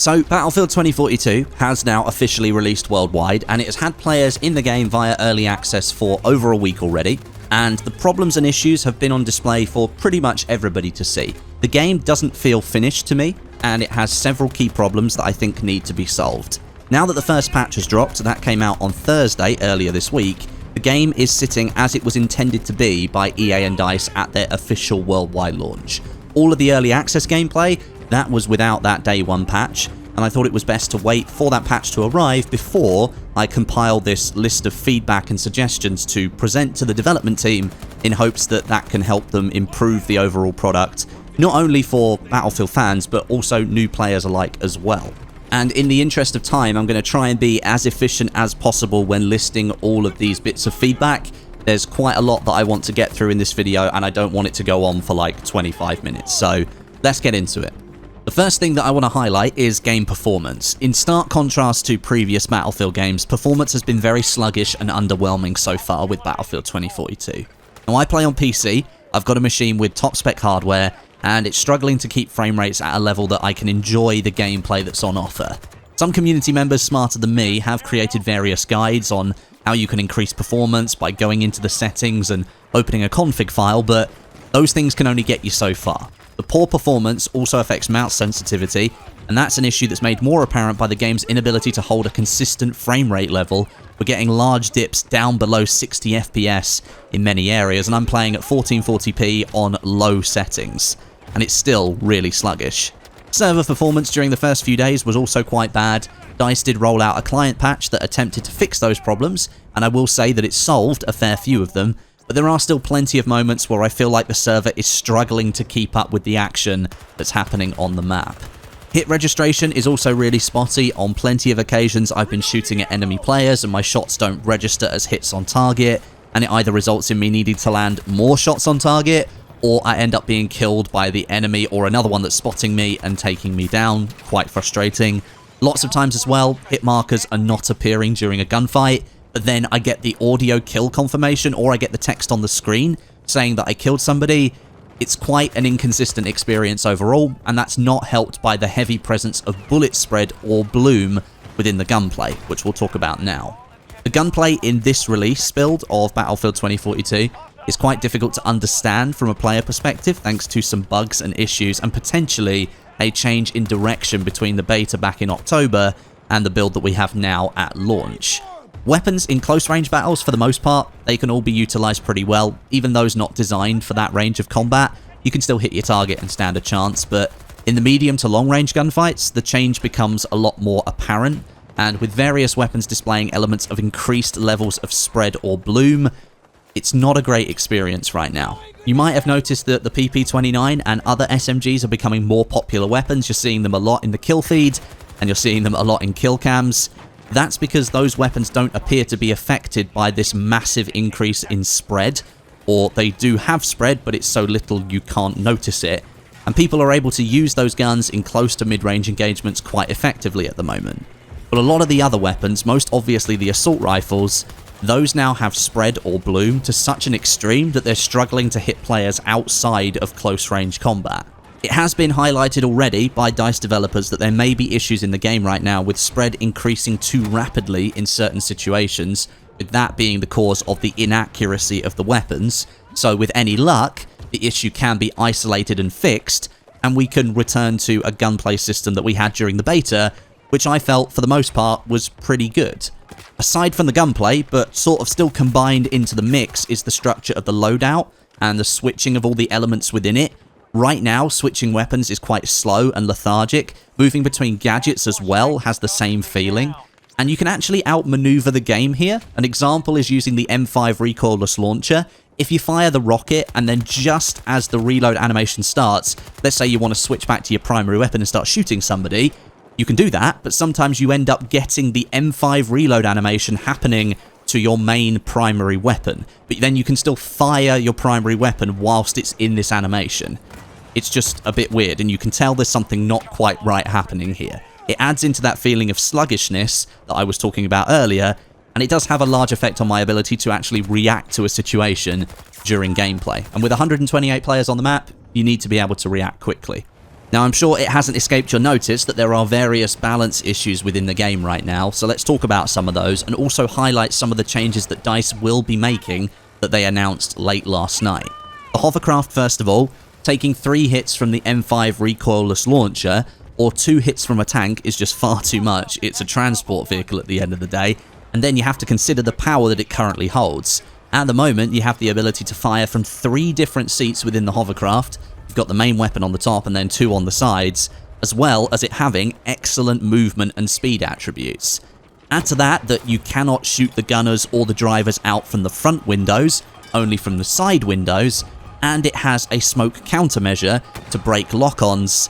So, Battlefield 2042 has now officially released worldwide, and it has had players in the game via early access for over a week already, and the problems and issues have been on display for pretty much everybody to see. The game doesn't feel finished to me, and it has several key problems that I think need to be solved. Now that the first patch has dropped, that came out on Thursday earlier this week, the game is sitting as it was intended to be by EA and DICE at their official worldwide launch. All of the early access gameplay, that was without that day one patch, and I thought it was best to wait for that patch to arrive before I compile this list of feedback and suggestions to present to the development team in hopes that that can help them improve the overall product, not only for Battlefield fans, but also new players alike as well. And in the interest of time, I'm going to try and be as efficient as possible when listing all of these bits of feedback. There's quite a lot that I want to get through in this video, and I don't want it to go on for like 25 minutes, so let's get into it. The first thing that I want to highlight is game performance. In stark contrast to previous Battlefield games, performance has been very sluggish and underwhelming so far with Battlefield 2042. Now, I play on PC, I've got a machine with top spec hardware, and it's struggling to keep frame rates at a level that I can enjoy the gameplay that's on offer. Some community members smarter than me have created various guides on how you can increase performance by going into the settings and opening a config file, but those things can only get you so far. The poor performance also affects mouse sensitivity, and that's an issue that's made more apparent by the game's inability to hold a consistent frame rate level. We're getting large dips down below 60 FPS in many areas, and I'm playing at 1440p on low settings, and it's still really sluggish. Server performance during the first few days was also quite bad. DICE did roll out a client patch that attempted to fix those problems, and I will say that it solved a fair few of them, but there are still plenty of moments where I feel like the server is struggling to keep up with the action that's happening on the map. Hit registration is also really spotty. On plenty of occasions I've been shooting at enemy players and my shots don't register as hits on target, and it either results in me needing to land more shots on target, or I end up being killed by the enemy or another one that's spotting me and taking me down. Quite frustrating. Lots of times as well, hit markers are not appearing during a gunfight, but then I get the audio kill confirmation or I get the text on the screen saying that I killed somebody. It's quite an inconsistent experience overall, and that's not helped by the heavy presence of bullet spread or bloom within the gunplay, which we'll talk about now. The gunplay in this release build of Battlefield 2042 is quite difficult to understand from a player perspective thanks to some bugs and issues and potentially a change in direction between the beta back in October and the build that we have now at launch. Weapons in close range battles, for the most part, they can all be utilised pretty well. Even those not designed for that range of combat, you can still hit your target and stand a chance, but in the medium to long range gunfights, the change becomes a lot more apparent, and with various weapons displaying elements of increased levels of spread or bloom, it's not a great experience right now. You might have noticed that the PP29 and other SMGs are becoming more popular weapons. You're seeing them a lot in the kill feed, and you're seeing them a lot in kill cams. That's because those weapons don't appear to be affected by this massive increase in spread, or they do have spread, but it's so little you can't notice it, and people are able to use those guns in close to mid-range engagements quite effectively at the moment. But a lot of the other weapons, most obviously the assault rifles, those now have spread or bloom to such an extreme that they're struggling to hit players outside of close range combat. It has been highlighted already by DICE developers that there may be issues in the game right now with spread increasing too rapidly in certain situations, with that being the cause of the inaccuracy of the weapons. So with any luck, the issue can be isolated and fixed, and we can return to a gunplay system that we had during the beta, which I felt for the most part was pretty good. Aside from the gunplay, but sort of still combined into the mix, is the structure of the loadout and the switching of all the elements within it. Right now, switching weapons is quite slow and lethargic. Moving between gadgets as well has the same feeling. And you can actually outmaneuver the game here. An example is using the M5 recoilless launcher. If you fire the rocket and then just as the reload animation starts, let's say you want to switch back to your primary weapon and start shooting somebody, you can do that, but sometimes you end up getting the M5 reload animation happening to your main primary weapon, but then you can still fire your primary weapon whilst it's in this animation. It's just a bit weird, and you can tell there's something not quite right happening here. It adds into that feeling of sluggishness that I was talking about earlier, and it does have a large effect on my ability to actually react to a situation during gameplay. And with 128 players on the map, you need to be able to react quickly. Now, I'm sure it hasn't escaped your notice that there are various balance issues within the game right now, so let's talk about some of those and also highlight some of the changes that DICE will be making that they announced late last night. The hovercraft, first of all, taking 3 hits from the M5 recoilless launcher or 2 hits from a tank is just far too much. It's a transport vehicle at the end of the day, and then you have to consider the power that it currently holds. At the moment, you have the ability to fire from 3 different seats within the hovercraft. You've got the main weapon on the top and then 2 on the sides, as well as it having excellent movement and speed attributes. Add to that you cannot shoot the gunners or the drivers out from the front windows, only from the side windows, and it has a smoke countermeasure to break lock-ons.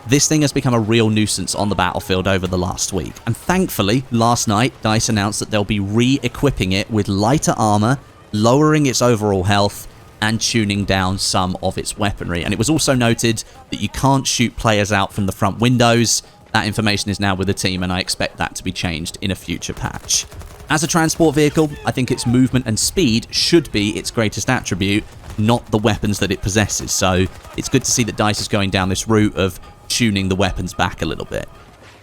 This thing has become a real nuisance on the battlefield over the last week, and thankfully, last night, DICE announced that they'll be re-equipping it with lighter armor, lowering its overall health, and tuning down some of its weaponry. And it was also noted that you can't shoot players out from the front windows. That information is now with the team, and I expect that to be changed in a future patch. As a transport vehicle, I think its movement and speed should be its greatest attribute, not the weapons that it possesses. So it's good to see that DICE is going down this route of tuning the weapons back a little bit.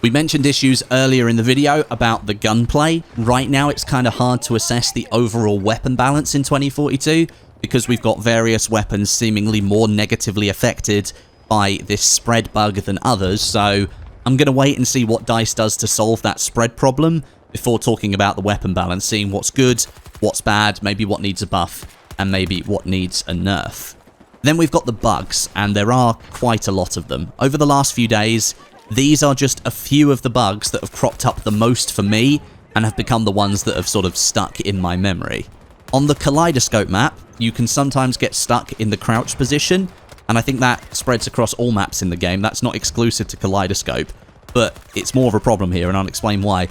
We mentioned issues earlier in the video about the gunplay. Right now, it's kind of hard to assess the overall weapon balance in 2042 because we've got various weapons seemingly more negatively affected by this spread bug than others. So I'm going to wait and see what DICE does to solve that spread problem before talking about the weapon balance, seeing what's good, what's bad, maybe what needs a buff, and maybe what needs a nerf. Then we've got the bugs, and there are quite a lot of them. Over the last few days, these are just a few of the bugs that have cropped up the most for me and have become the ones that have sort of stuck in my memory. On the Kaleidoscope map, you can sometimes get stuck in the crouch position, and I think that spreads across all maps in the game. That's not exclusive to Kaleidoscope, but it's more of a problem here, and I'll explain why.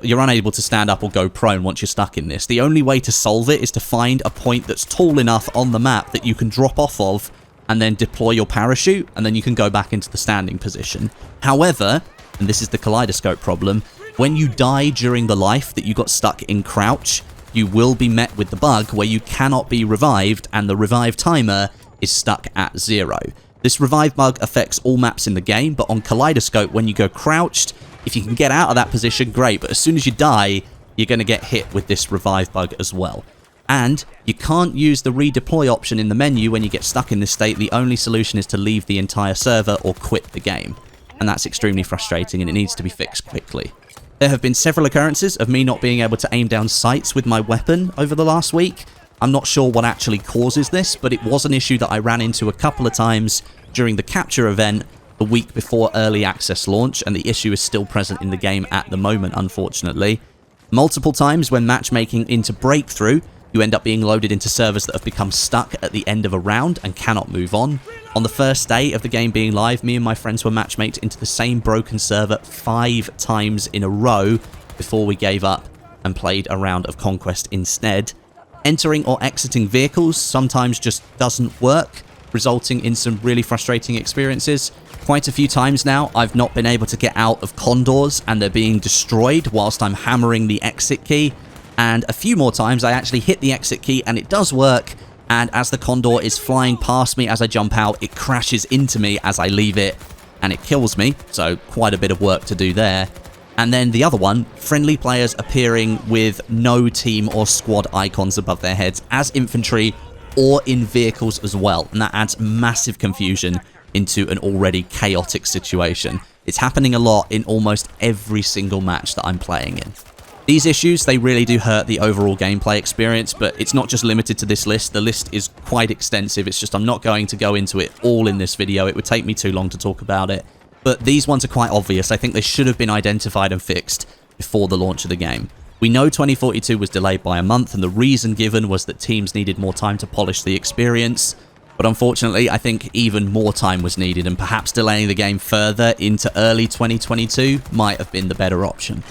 You're unable to stand up or go prone once you're stuck in this. The only way to solve it is to find a point that's tall enough on the map that you can drop off of and then deploy your parachute, and then you can go back into the standing position. However, and this is the Kaleidoscope problem, when you die during the life that you got stuck in crouch, you will be met with the bug where you cannot be revived and the revive timer is stuck at 0. This revive bug affects all maps in the game, but on Kaleidoscope, when you go crouched, if you can get out of that position, great, but as soon as you die, you're going to get hit with this revive bug as well. And you can't use the redeploy option in the menu when you get stuck in this state. The only solution is to leave the entire server or quit the game. And that's extremely frustrating, and it needs to be fixed quickly. There have been several occurrences of me not being able to aim down sights with my weapon over the last week. I'm not sure what actually causes this, but it was an issue that I ran into a couple of times during the capture event the week before early access launch, and the issue is still present in the game at the moment, unfortunately. Multiple times when matchmaking into breakthrough, you end up being loaded into servers that have become stuck at the end of a round and cannot move on. On the first day of the game being live, me and my friends were matchmaked into the same broken server 5 times in a row before we gave up and played a round of Conquest instead. Entering or exiting vehicles sometimes just doesn't work, resulting in some really frustrating experiences. Quite a few times now, I've not been able to get out of condors and they're being destroyed whilst I'm hammering the exit key. And a few more times I actually hit the exit key and it does work, and as the condor is flying past me as I jump out, it crashes into me as I leave it and it kills me, so quite a bit of work to do there. And then the other one, friendly players appearing with no team or squad icons above their heads as infantry or in vehicles as well, and that adds massive confusion into an already chaotic situation. It's happening a lot in almost every single match that I'm playing in. These issues, they really do hurt the overall gameplay experience, but it's not just limited to this list. The list is quite extensive. It's just I'm not going to go into it all in this video. It would take me too long to talk about it. But these ones are quite obvious. I think they should have been identified and fixed before the launch of the game. We know 2042 was delayed by a month, and the reason given was that teams needed more time to polish the experience. But unfortunately, I think even more time was needed, and perhaps delaying the game further into early 2022 might have been the better option.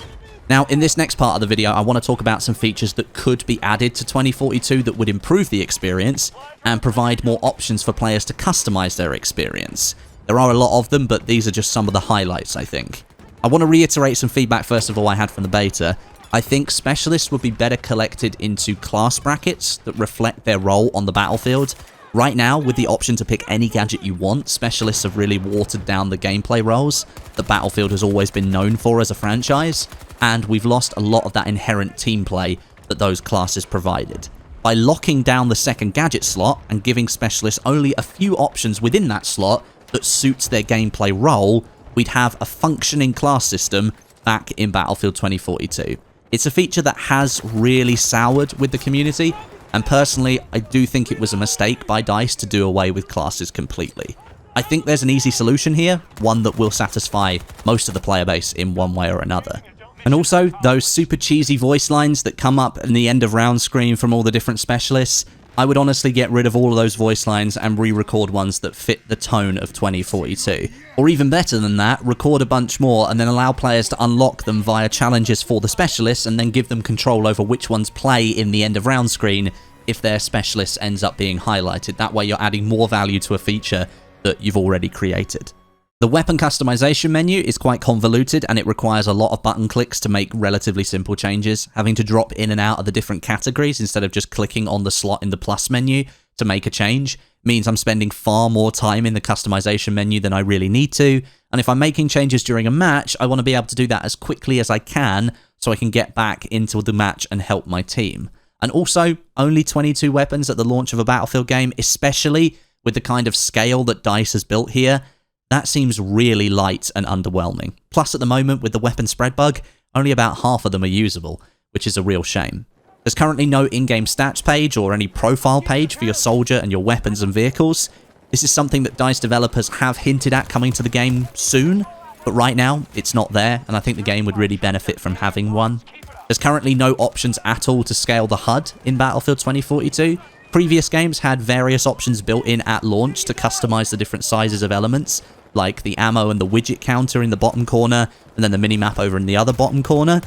Now, in this next part of the video, I want to talk about some features that could be added to 2042 that would improve the experience and provide more options for players to customize their experience. There are a lot of them, but these are just some of the highlights, I think. I want to reiterate some feedback, first of all, I had from the beta. I think specialists would be better collected into class brackets that reflect their role on the battlefield. Right now, with the option to pick any gadget you want, specialists have really watered down the gameplay roles that Battlefield has always been known for as a franchise, and we've lost a lot of that inherent team play that those classes provided. By locking down the second gadget slot and giving specialists only a few options within that slot that suits their gameplay role, we'd have a functioning class system back in Battlefield 2042. It's a feature that has really soured with the community, and personally, I do think it was a mistake by DICE to do away with classes completely. I think there's an easy solution here, one that will satisfy most of the player base in one way or another. And also, those super cheesy voice lines that come up in the end of round screen from all the different specialists, I would honestly get rid of all of those voice lines and re-record ones that fit the tone of 2042. Or even better than that, record a bunch more and then allow players to unlock them via challenges for the specialists and then give them control over which ones play in the end of round screen if their specialist ends up being highlighted. That way you're adding more value to a feature that you've already created. The weapon customization menu is quite convoluted and it requires a lot of button clicks to make relatively simple changes. Having to drop in and out of the different categories instead of just clicking on the slot in the plus menu to make a change means I'm spending far more time in the customization menu than I really need to. And if I'm making changes during a match, I want to be able to do that as quickly as I can so I can get back into the match and help my team. And also, only 22 weapons at the launch of a Battlefield game, especially with the kind of scale that DICE has built here, that seems really light and underwhelming. Plus, at the moment, with the weapon spread bug, only about half of them are usable, which is a real shame. There's currently no in-game stats page or any profile page for your soldier and your weapons and vehicles. This is something that DICE developers have hinted at coming to the game soon, but right now, it's not there, and I think the game would really benefit from having one. There's currently no options at all to scale the HUD in Battlefield 2042. Previous games had various options built in at launch to customize the different sizes of elements, like the ammo and the widget counter in the bottom corner, and then the minimap over in the other bottom corner.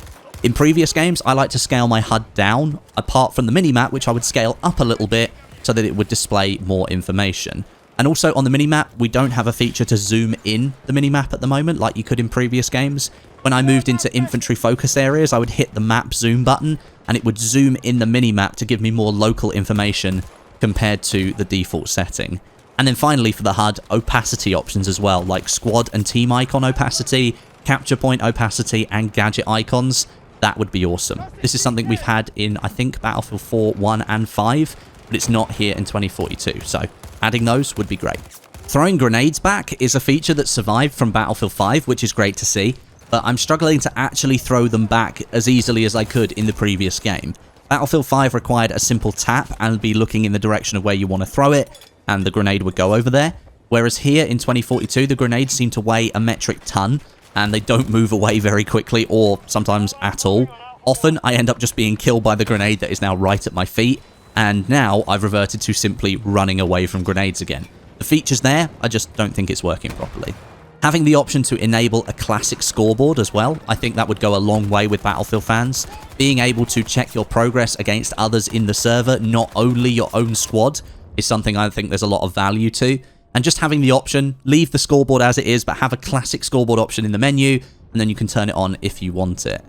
In previous games, I like to scale my HUD down, apart from the minimap, which I would scale up a little bit so that it would display more information. And also on the minimap, we don't have a feature to zoom in the minimap at the moment, like you could in previous games. When I moved into infantry focus areas, I would hit the map zoom button, and it would zoom in the minimap to give me more local information compared to the default setting. And then finally for the HUD, opacity options as well, like squad and team icon opacity, capture point opacity, and gadget icons. That would be awesome. This is something we've had in, I think, Battlefield 4, 1, and 5, but it's not here in 2042, so adding those would be great. Throwing grenades back is a feature that survived from Battlefield 5, which is great to see, but I'm struggling to actually throw them back as easily as I could in the previous game. Battlefield 5 required a simple tap and be looking in the direction of where you want to throw it, and the grenade would go over there. Whereas here in 2042, the grenades seem to weigh a metric ton, and they don't move away very quickly, or sometimes at all. Often, I end up just being killed by the grenade that is now right at my feet, and now I've reverted to simply running away from grenades again. The feature's there, I just don't think it's working properly. Having the option to enable a classic scoreboard as well, I think that would go a long way with Battlefield fans. Being able to check your progress against others in the server, not only your own squad, is something I think there's a lot of value to. And just having the option, leave the scoreboard as it is, but have a classic scoreboard option in the menu, and then you can turn it on if you want it.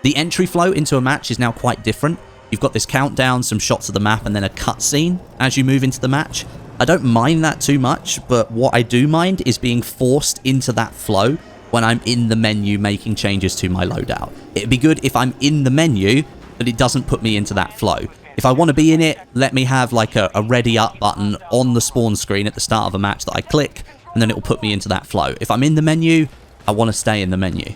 The entry flow into a match is now quite different. You've got this countdown, some shots of the map, and then a cutscene as you move into the match. I don't mind that too much, but what I do mind is being forced into that flow when I'm in the menu making changes to my loadout. It'd be good if I'm in the menu, but it doesn't put me into that flow. If I want to be in it, let me have like a ready up button on the spawn screen at the start of a match that I click, and then it will put me into that flow. If I'm in the menu, I want to stay in the menu.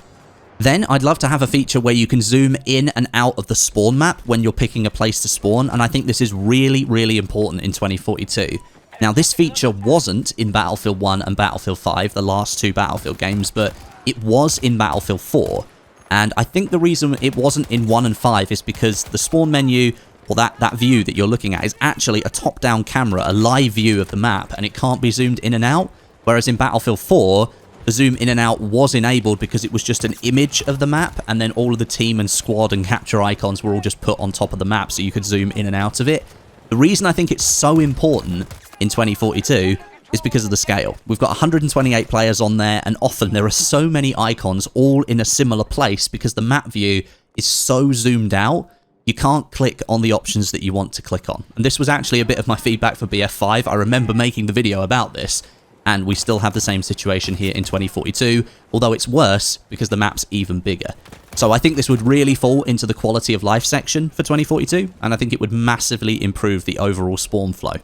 Then I'd love to have a feature where you can zoom in and out of the spawn map when you're picking a place to spawn, and I think this is really, really important in 2042. Now, this feature wasn't in Battlefield 1 and Battlefield 5, the last two Battlefield games, but it was in Battlefield 4. And I think the reason it wasn't in 1 and 5 is because the spawn menu, or that view that you're looking at, is actually a top-down camera, a live view of the map, and it can't be zoomed in and out. Whereas in Battlefield 4, the zoom in and out was enabled because it was just an image of the map, and then all of the team and squad and capture icons were all just put on top of the map so you could zoom in and out of it. The reason I think it's so important in 2042 is because of the scale. We've got 128 players on there, and often there are so many icons all in a similar place because the map view is so zoomed out you can't click on the options that you want to click on. And this was actually a bit of my feedback for BF5. I remember making the video about this, and we still have the same situation here in 2042, although it's worse because the map's even bigger. So I think this would really fall into the quality of life section for 2042, and I think it would massively improve the overall spawn flow.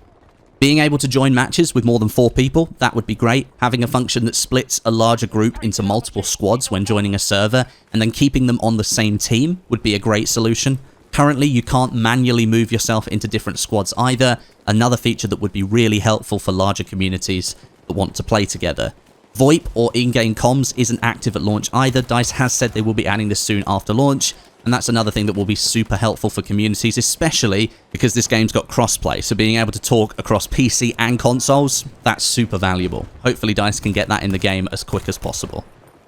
Being able to join matches with more than 4 people, that would be great. Having a function that splits a larger group into multiple squads when joining a server, and then keeping them on the same team would be a great solution. Currently, you can't manually move yourself into different squads either, another feature that would be really helpful for larger communities that want to play together. VoIP or in-game comms isn't active at launch either. DICE has said they will be adding this soon after launch, and that's another thing that will be super helpful for communities, especially because this game's got crossplay, so being able to talk across PC and consoles, that's super valuable. Hopefully DICE can get that in the game as quick as possible.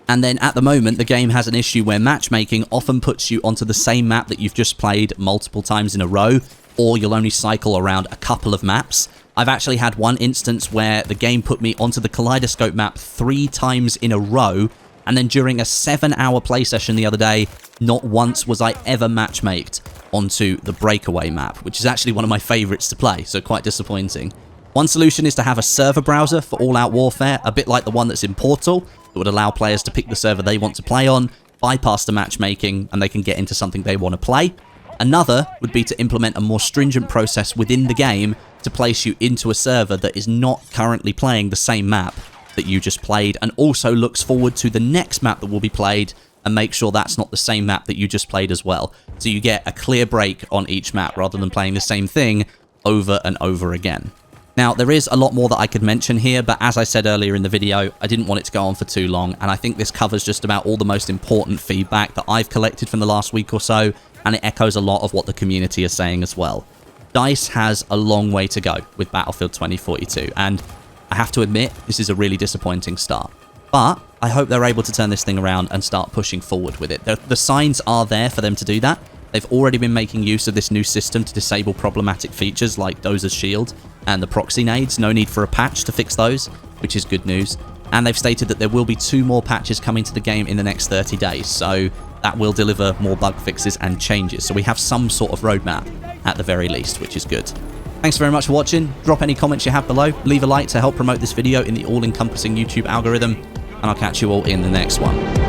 And then at the moment, the game has an issue where matchmaking often puts you onto the same map that you've just played multiple times in a row, or you'll only cycle around a couple of maps. I've actually had one instance where the game put me onto the Kaleidoscope map 3 times in a row, and then during a 7-hour play session the other day, not once was I ever matchmaked onto the Breakaway map, which is actually one of my favorites to play, so quite disappointing. One solution is to have a server browser for all-out warfare, a bit like the one that's in Portal, that would allow players to pick the server they want to play on, bypass the matchmaking, and they can get into something they want to play. Another would be to implement a more stringent process within the game to place you into a server that is not currently playing the same map that you just played, and also looks forward to the next map that will be played and make sure that's not the same map that you just played as well. So you get a clear break on each map rather than playing the same thing over and over again. Now, there is a lot more that I could mention here, but as I said earlier in the video, I didn't want it to go on for too long, and I think this covers just about all the most important feedback that I've collected from the last week or so, and it echoes a lot of what the community is saying as well. DICE has a long way to go with Battlefield 2042, and I have to admit, this is a really disappointing start. But I hope they're able to turn this thing around and start pushing forward with it. The signs are there for them to do that. They've already been making use of this new system to disable problematic features like Dozer's Shield and the proxy nades. No need for a patch to fix those, which is good news. And they've stated that there will be 2 more patches coming to the game in the next 30 days, so that will deliver more bug fixes and changes. So we have some sort of roadmap at the very least, which is good. Thanks very much for watching. Drop any comments you have below. Leave a like to help promote this video in the all-encompassing YouTube algorithm, and I'll catch you all in the next one.